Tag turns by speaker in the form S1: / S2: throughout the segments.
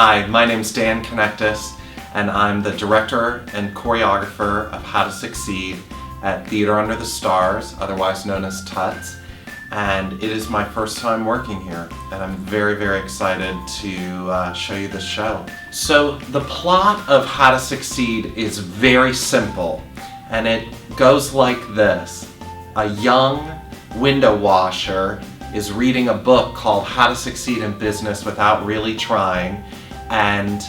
S1: Hi, my name's Dan Knechtges, and I'm the director and choreographer of How to Succeed at Theater Under the Stars, otherwise known as TUTS. And it is my first time working here, and I'm very, very excited to show you the show. So the plot of How to Succeed is very simple, and it goes like this. A young window washer is reading a book called How to Succeed in Business Without Really Trying, and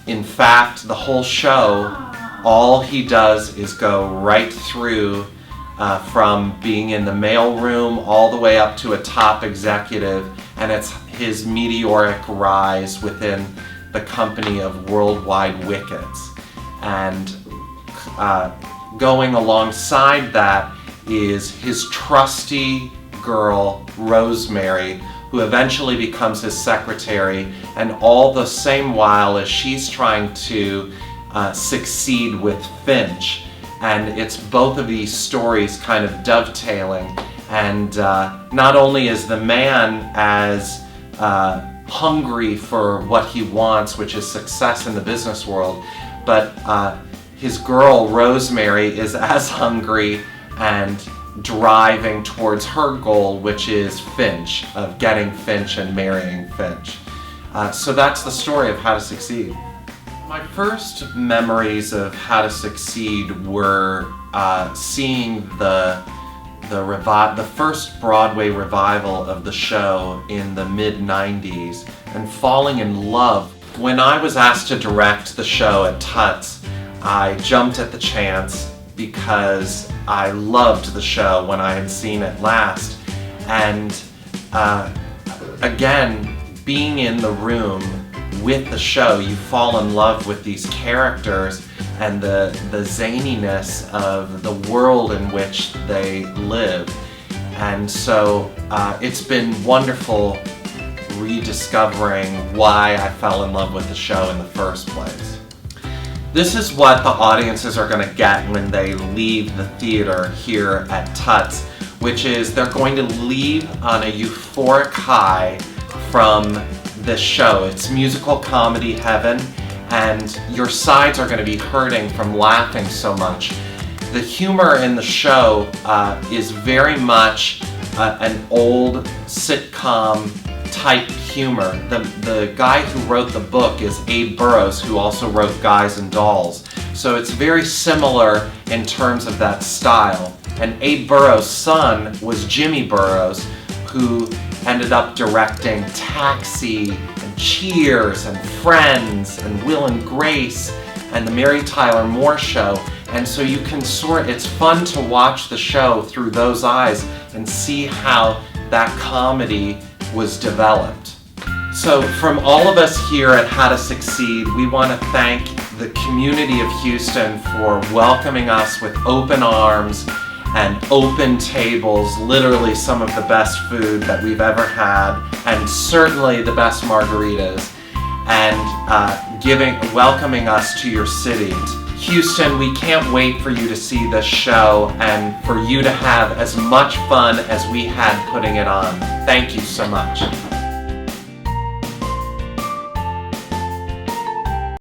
S1: in fact the whole show, all he does is go right through from being in the mailroom all the way up to a top executive, and it's his meteoric rise within the company of worldwide wickets. And going alongside that is his trusty girl, Rosemary, who eventually becomes his secretary, and all the same while as she's trying to succeed with Finch. And it's both of these stories kind of dovetailing, and not only is the man as hungry for what he wants, which is success in the business world, but his girl Rosemary is as hungry and driving towards her goal, which is Finch, of getting Finch and marrying Finch. So that's the story of How to Succeed. My first memories of How to Succeed were seeing the first Broadway revival of the show in the mid-90s and falling in love. When I was asked to direct the show at TUTS, I jumped at the chance because I loved the show when I had seen it last. And again, being in the room with the show, you fall in love with these characters and the zaniness of the world in which they live. And so it's been wonderful rediscovering why I fell in love with the show in the first place. This is what the audiences are going to get when they leave the theater here at TUTS, which is they're going to leave on a euphoric high from this show. It's musical comedy heaven, and your sides are going to be hurting from laughing so much. The humor in the show is very much an old sitcom type humor. The guy who wrote the book is Abe Burrows, who also wrote Guys and Dolls. So it's very similar in terms of that style. And Abe Burrows' son was Jimmy Burrows, who ended up directing Taxi and Cheers and Friends and Will and Grace and the Mary Tyler Moore Show. And so you can it's fun to watch the show through those eyes and see how that comedy was developed. So from all of us here at How to Succeed, we want to thank the community of Houston for welcoming us with open arms and open tables, literally some of the best food that we've ever had, and certainly the best margaritas, and welcoming us to your city. Houston, we can't wait for you to see this show and for you to have as much fun as we had putting it on. Thank you so much.